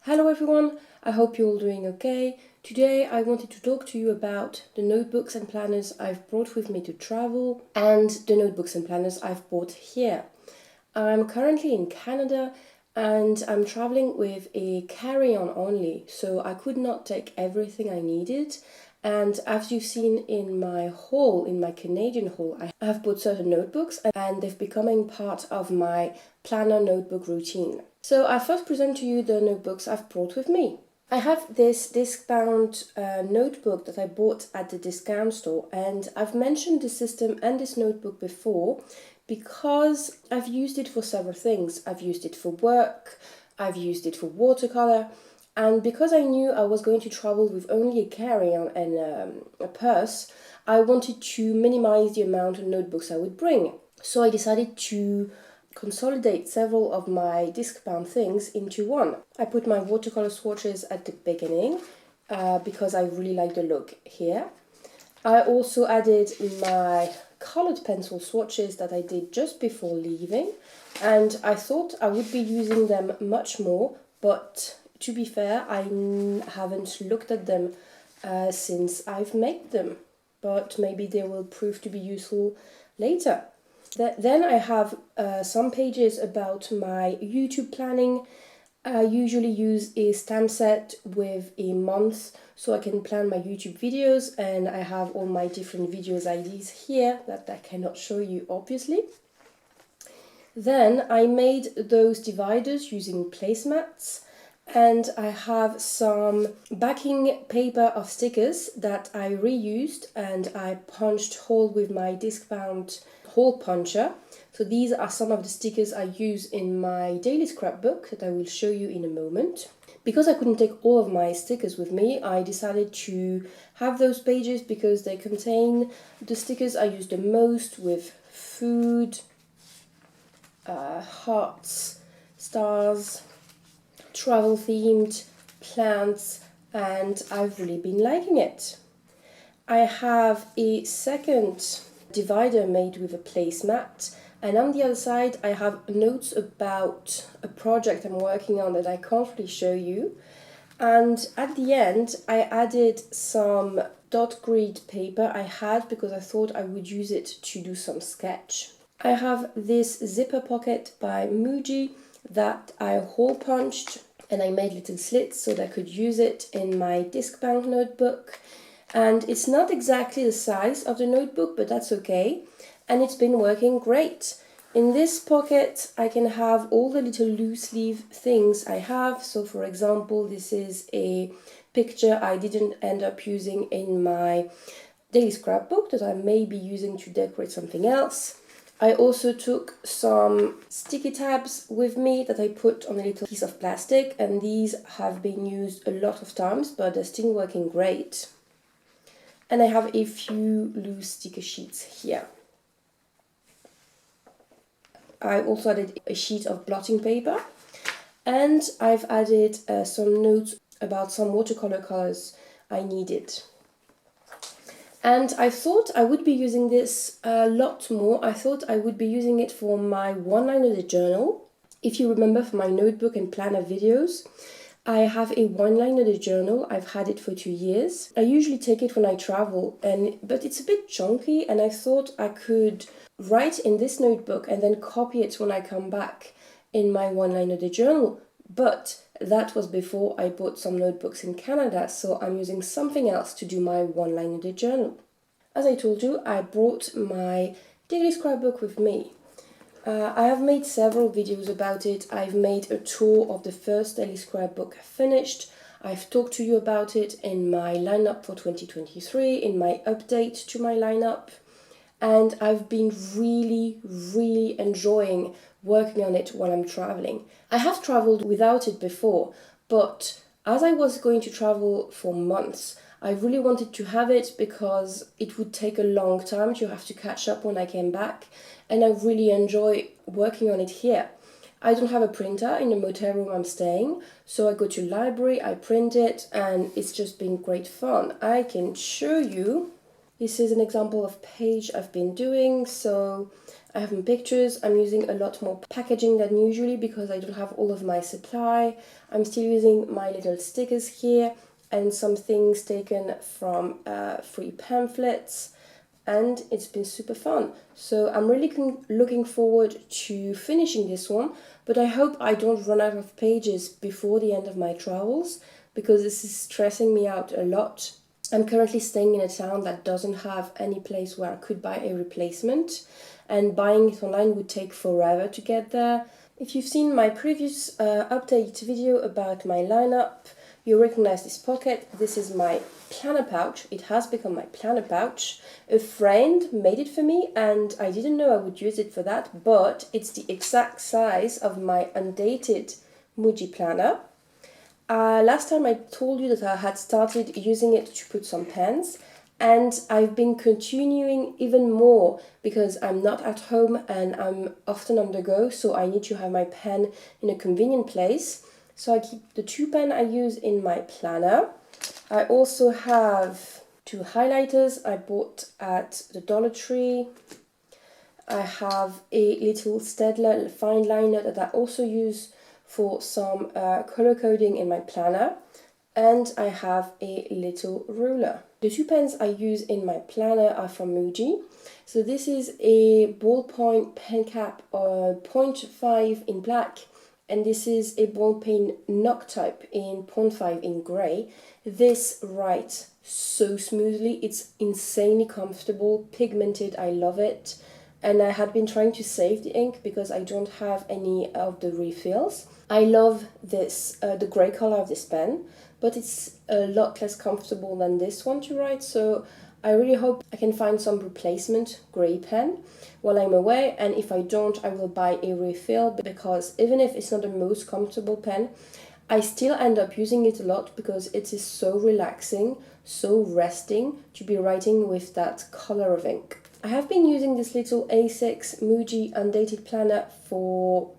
Hello everyone, I hope you're all doing okay. Today I wanted to talk to you about the notebooks and planners I've brought with me to travel and the notebooks and planners I've bought here. I'm currently in Canada and I'm traveling with a carry-on only, so I could not take everything I needed. And as you've seen in my haul, in my Canadian haul, I have bought certain notebooks and they've becoming part of my planner notebook routine. So I first present to you the notebooks I've brought with me. I have this disc-bound notebook that I bought at the discount store, and I've mentioned this system and this notebook before because I've used it for several things. I've used it for work, I've used it for watercolor, and because I knew I was going to travel with only a carry-on and a purse, I wanted to minimize the amount of notebooks I would bring. So I decided to consolidate several of my disc-bound things into one. I put my watercolor swatches at the beginning because I really like the look here. I also added my colored pencil swatches that I did just before leaving, and I thought I would be using them much more, but to be fair, I haven't looked at them since I've made them, but maybe they will prove to be useful later. Then I have some pages about my YouTube planning. I usually use a stamp set with a month so I can plan my YouTube videos, and I have all my different videos IDs here that I cannot show you obviously. Then I made those dividers using placemats, and I have some backing paper of stickers that I reused and I punched hole with my disc-bound hole puncher. So these are some of the stickers I use in my daily scrapbook that I will show you in a moment. Because I couldn't take all of my stickers with me, I decided to have those pages because they contain the stickers I use the most, with food, hearts, stars, travel themed, plants, and I've really been liking it. I have a second divider made with a placemat, and on the other side I have notes about a project I'm working on that I can't really show you. And at the end I added some dot grid paper I had because I thought I would use it to do some sketch. I have this zipper pocket by Muji that I hole punched, and I made little slits so that I could use it in my disc-bound notebook. And it's not exactly the size of the notebook, but that's okay. And it's been working great. In this pocket, I can have all the little loose leaf things I have. So for example, this is a picture I didn't end up using in my daily scrapbook that I may be using to decorate something else. I also took some sticky tabs with me that I put on a little piece of plastic, and these have been used a lot of times, but they're still working great. And I have a few loose sticker sheets here. I also added a sheet of blotting paper, and I've added some notes about some watercolor colors I needed. And I thought I would be using this a lot more. I thought I would be using it for my one-liner journal. If you remember from my notebook and planner videos, I have a one-liner journal. I've had it for 2 years. I usually take it when I travel, but it's a bit chunky, and I thought I could write in this notebook and then copy it when I come back in my one-liner journal. But that was before I bought some notebooks in Canada, so I'm using something else to do my one-liner journal. As I told you, I brought my daily scrapbook with me. I have made several videos about it. I've made a tour of the first daily scrapbook finished. I've talked to you about it in my lineup for 2023, in my update to my lineup. And I've been really enjoying working on it while I'm traveling. I have traveled without it before, but as I was going to travel for months, I really wanted to have it because it would take a long time to have to catch up when I came back, and I really enjoy working on it here. I don't have a printer in the motel room I'm staying, so I go to library, I print it, and it's just been great fun. I can show you. This is an example of page I've been doing. So I have my pictures. I'm using a lot more packaging than usually because I don't have all of my supply. I'm still using my little stickers here and some things taken from free pamphlets, and it's been super fun. So I'm really looking forward to finishing this one, but I hope I don't run out of pages before the end of my travels because this is stressing me out a lot. I'm currently staying in a town that doesn't have any place where I could buy a replacement, and buying it online would take forever to get there. If you've seen my previous update video about my lineup, you recognize this pocket. This is my planner pouch. It has become my planner pouch. A friend made it for me and I didn't know I would use it for that, but it's the exact size of my undated Muji planner. Last time I told you that I had started using it to put some pens, and I've been continuing even more because I'm not at home and I'm often on the go, so I need to have my pen in a convenient place. So I keep the 2 pens I use in my planner. I also have 2 highlighters I bought at the Dollar Tree. I have a little Staedtler fine liner that I also use for some color coding in my planner. And I have a little ruler. The 2 pens I use in my planner are from Muji. So this is a ballpoint pen cap 0.5 in black, and this is a ball pen Noctype in 0.5 in grey. This writes so smoothly, it's insanely comfortable, pigmented, I love it. And I had been trying to save the ink because I don't have any of the refills. I love this, the grey color of this pen, but it's a lot less comfortable than this one to write, so I really hope I can find some replacement grey pen while I'm away, and if I don't, I will buy a refill, because even if it's not the most comfortable pen, I still end up using it a lot because it is so relaxing, so resting to be writing with that color of ink. I have been using this little A6 Muji undated planner for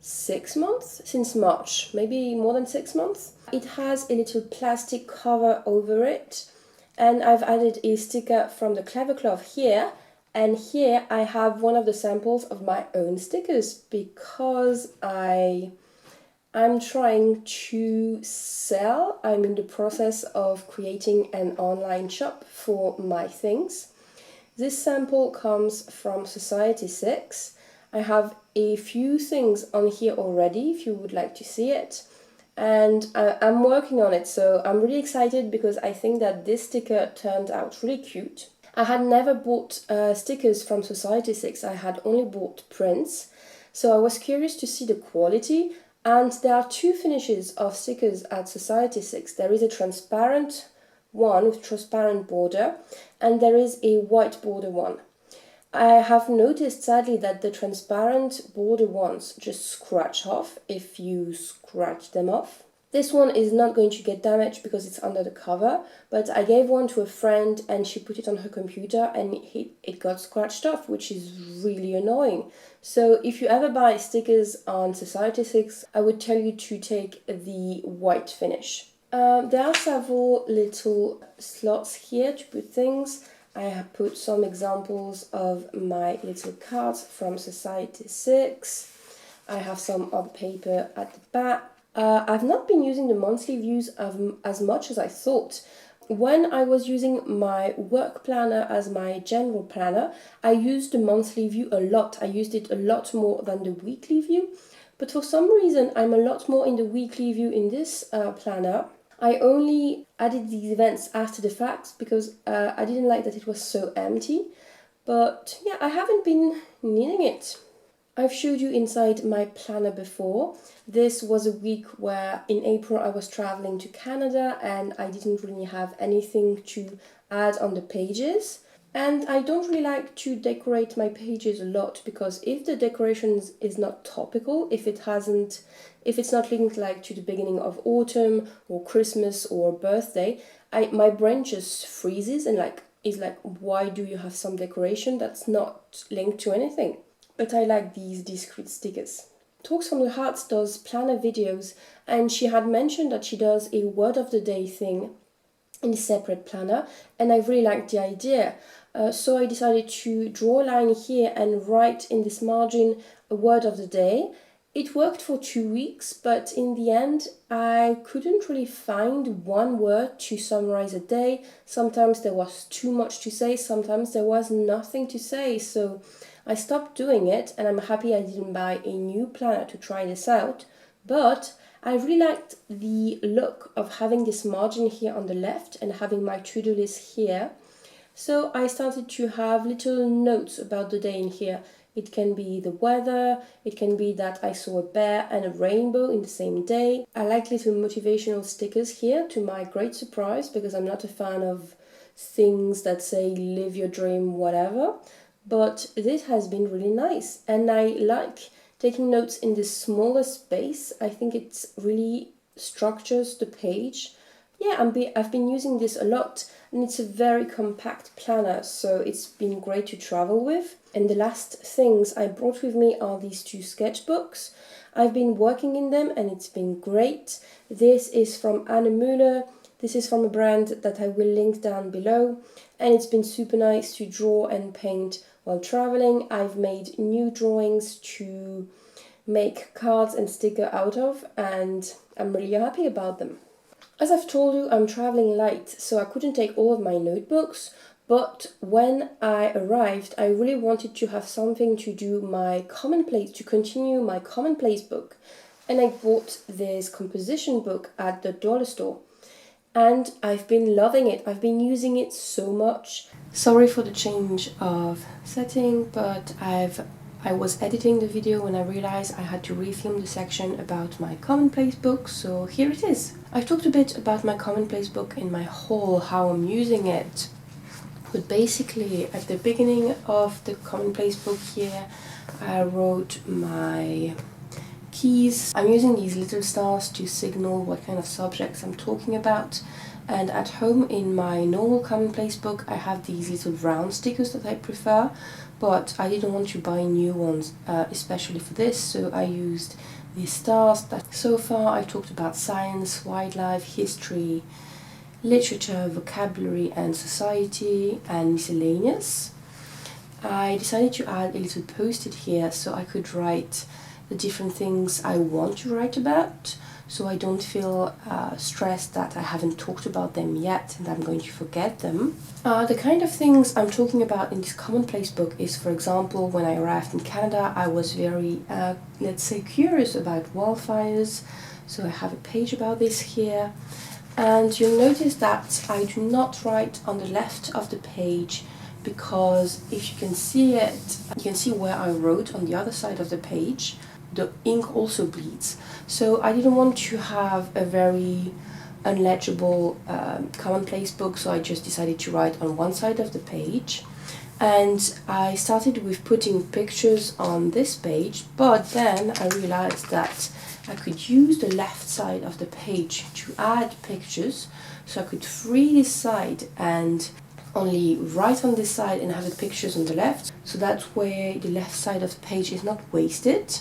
6 months, since March, maybe more than 6 months. It has a little plastic cover over it, and I've added a sticker from the Clever Cloth here, and here I have one of the samples of my own stickers because I'm trying to sell. I'm in the process of creating an online shop for my things. This sample comes from Society6. I have a few things on here already if you would like to see it, and I'm working on it, so I'm really excited because I think that this sticker turned out really cute. I had never bought stickers from Society6, I had only bought prints, so I was curious to see the quality, and there are 2 finishes of stickers at Society6. There is a transparent one with transparent border, and there is a white border one. I have noticed sadly that the transparent border ones just scratch off if you scratch them off. This one is not going to get damaged because it's under the cover, but I gave one to a friend and she put it on her computer and it got scratched off, which is really annoying. So if you ever buy stickers on Society6, I would tell you to take the white finish. There are several little slots here to put things. I have put some examples of my little cards from Society6. I have some other paper at the back. I've not been using the monthly views as much as I thought. When I was using my work planner as my general planner, I used the monthly view a lot. I used it a lot more than the weekly view. But for some reason, I'm a lot more in the weekly view in this planner. I only added these events after the fact because I didn't like that it was so empty. But yeah, I haven't been needing it. I've showed you inside my planner before. This was a week where in April I was traveling to Canada and I didn't really have anything to add on the pages. And I don't really like to decorate my pages a lot because if the decoration is not topical, if it's not linked like to the beginning of autumn or Christmas or birthday, my brain just freezes and is like, why do you have some decoration that's not linked to anything? But I like these discrete stickers. Talks from the Heart does planner videos, and she had mentioned that she does a word of the day thing in a separate planner, and I really liked the idea. So I decided to draw a line here and write in this margin a word of the day. It worked for 2 weeks, but in the end I couldn't really find one word to summarize a day. Sometimes there was too much to say, sometimes there was nothing to say, so I stopped doing it, and I'm happy I didn't buy a new planner to try this out. But I really liked the look of having this margin here on the left and having my to-do list here. So I started to have little notes about the day in here. It can be the weather, it can be that I saw a bear and a rainbow in the same day. I like little motivational stickers here, to my great surprise, because I'm not a fan of things that say live your dream, whatever. But this has been really nice, and I like taking notes in this smaller space. I think it really structures the page. Yeah, I've been using this a lot, and it's a very compact planner, so it's been great to travel with. And the last things I brought with me are these 2 sketchbooks. I've been working in them and it's been great. This is from Anne Muller. This is from a brand that I will link down below, and it's been super nice to draw and paint while traveling. I've made new drawings to make cards and sticker out of, and I'm really happy about them. As I've told you, I'm traveling light, so I couldn't take all of my notebooks, but when I arrived, I really wanted to have something to do my commonplace, to continue my commonplace book, and I bought this composition book at the dollar store. And I've been loving it. I've been using it so much. Sorry for the change of setting, but I was editing the video when I realized I had to refilm the section about my commonplace book, so here it is. I've talked a bit about my commonplace book in my haul, how I'm using it. But basically, at the beginning of the commonplace book here, I wrote my keys. I'm using these little stars to signal what kind of subjects I'm talking about. And at home in my normal commonplace book, I have these little round stickers that I prefer, but I didn't want to buy new ones, especially for this, so I used these stars. So far I've talked about science, wildlife, history, literature, vocabulary and society, and miscellaneous. I decided to add a little post-it here so I could write the different things I want to write about, so I don't feel stressed that I haven't talked about them yet and I'm going to forget them. The kind of things I'm talking about in this commonplace book is, for example, when I arrived in Canada, I was very, let's say, curious about wildfires, so I have a page about this here. And you'll notice that I do not write on the left of the page, because if you can see it, you can see where I wrote on the other side of the page. The ink also bleeds, so I didn't want to have a very unlegible commonplace book, so I just decided to write on one side of the page. And I started with putting pictures on this page, but then I realized that I could use the left side of the page to add pictures, so I could free this side and only write on this side and have the pictures on the left, so that way the left side of the page is not wasted.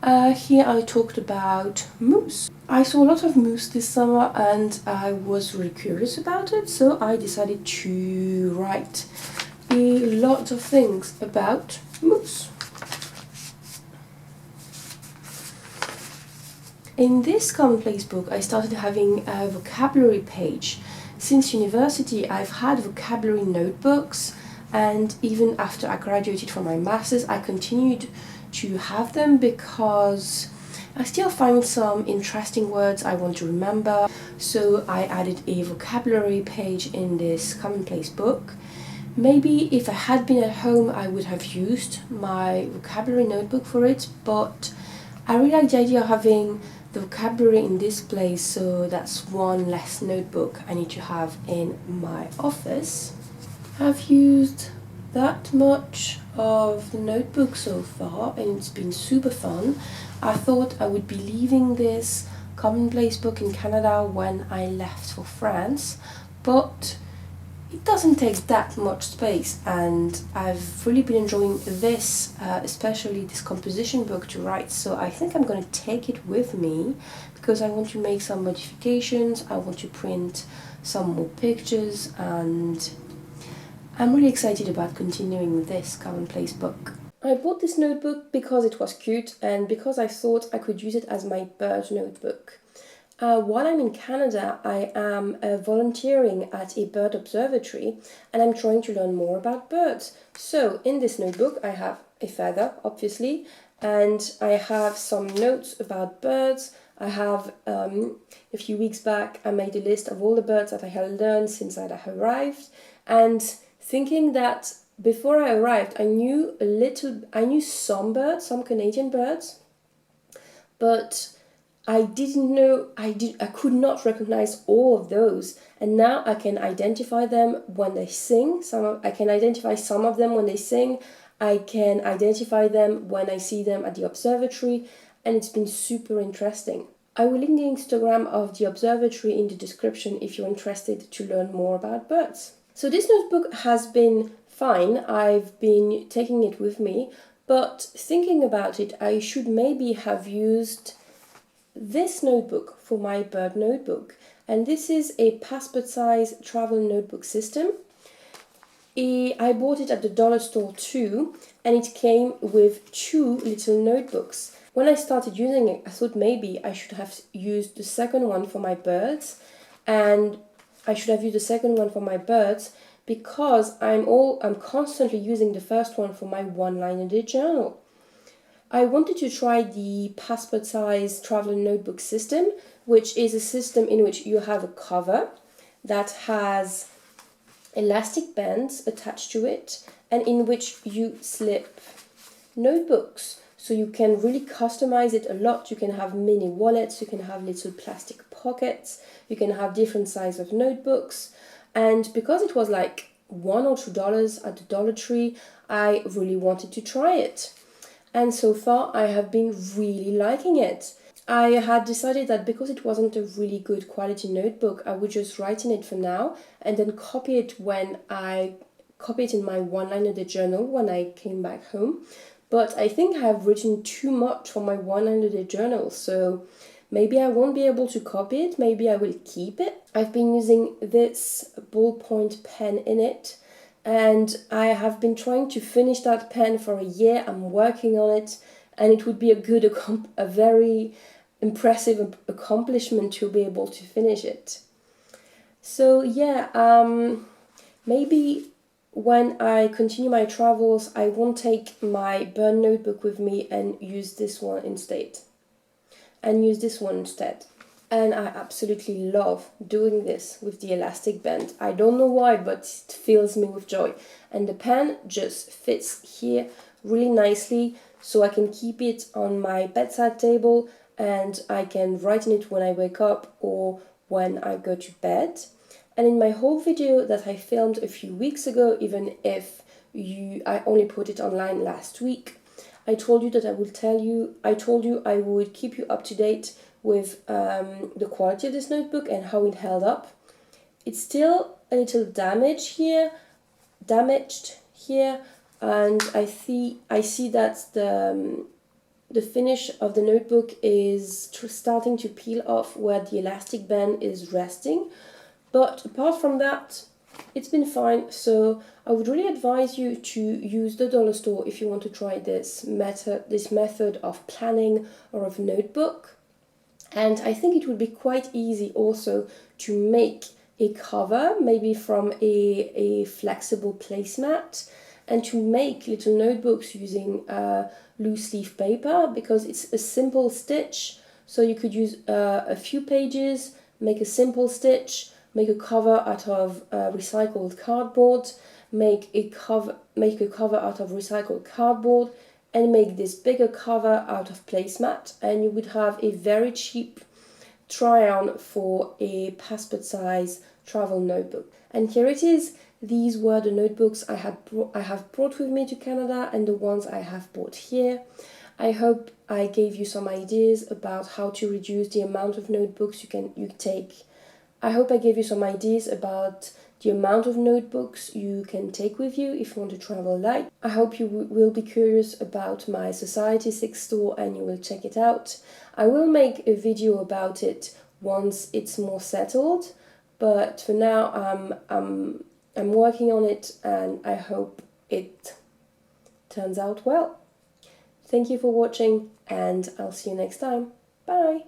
Here I talked about moose. I saw a lot of moose this summer and I was really curious about it, so I decided to write a lot of things about moose. In this commonplace book I started having a vocabulary page. Since university I've had vocabulary notebooks, and even after I graduated from my masters I continued to have them because I still find some interesting words I want to remember, so I added a vocabulary page in this commonplace book. Maybe if I had been at home I would have used my vocabulary notebook for it, but I really like the idea of having the vocabulary in this place, so that's one less notebook I need to have in my office. I've used that much of the notebook so far and it's been super fun. I thought I would be leaving this commonplace book in Canada when I left for France, but it doesn't take that much space and I've really been enjoying this, especially this composition book to write, so I think I'm going to take it with me because I want to make some modifications, I want to print some more pictures, and I'm really excited about continuing with this commonplace book. I bought this notebook because it was cute and because I thought I could use it as my bird notebook. While I'm in Canada, I am volunteering at a bird observatory and I'm trying to learn more about birds. So in this notebook I have a feather, obviously, and I have some notes about birds. I have, a few weeks back, I made a list of all the birds that I had learned since I had arrived, and thinking that before I arrived, I knew some birds, some Canadian birds, but I didn't know, I could not recognize all of those, and now I can identify them when they sing. I can identify some of them when they sing. I can identify them when I see them at the observatory, and it's been super interesting. I will link the Instagram of the observatory in the description if you're interested to learn more about birds. So this notebook has been fine. I've been taking it with me, but thinking about it, I should maybe have used this notebook for my bird notebook. And this is a passport size travel notebook system. I bought it at the dollar store too, and it came with 2 little notebooks. When I started using it, I thought maybe I should have used the second one for my birds, and I should have used the second one for my birds because I'm constantly using the first one for my one-liner journal. I wanted to try the passport size travel notebook system, which is a system in which you have a cover that has elastic bands attached to it and in which you slip notebooks. So you can really customize it a lot. You can have mini wallets, you can have little plastic pockets, you can have different sizes of notebooks. And because it was like $1 or $2 at the Dollar Tree, I really wanted to try it. And so far I have been really liking it. I had decided that because it wasn't a really good quality notebook, I would just write in it for now and then copy it in my one-liner journal when I came back home. But I think I have written too much for my one-liner journal, so maybe I won't be able to copy it, maybe I will keep it. I've been using this ballpoint pen in it, and I have been trying to finish that pen for a year. I'm working on it, and it would be a very impressive accomplishment to be able to finish it. So yeah, maybe when I continue my travels, I won't take my bird notebook with me and use this one instead. And I absolutely love doing this with the elastic band. I don't know why, but it fills me with joy. And the pen just fits here really nicely, so I can keep it on my bedside table and I can write in it when I wake up or when I go to bed. And in my whole video that I filmed a few weeks ago, even if I only put it online last week, I told you I would keep you up to date with the quality of this notebook and how it held up. It's still a little damaged here, and I see that the finish of the notebook is starting to peel off where the elastic band is resting. But apart from that, it's been fine. So I would really advise you to use the dollar store if you want to try this method of planning or of notebook. And I think it would be quite easy also to make a cover, maybe from a flexible placemat, and to make little notebooks using loose leaf paper, because it's a simple stitch. So you could use a few pages, make a simple stitch, make a cover out of recycled cardboard, make a cover out of recycled cardboard, and make this bigger cover out of placemat, and you would have a very cheap try-on for a passport size travel notebook. And here it is. These were the notebooks I have brought with me to Canada and the ones I have bought here. I hope I gave you some ideas about how to reduce the amount of notebooks you take. I hope I gave you some ideas about the amount of notebooks you can take with you if you want to travel light. I hope you will be curious about my Society 6 store and you will check it out. I will make a video about it once it's more settled, but for now I'm I'm working on it and I hope it turns out well. Thank you for watching and I'll see you next time. Bye!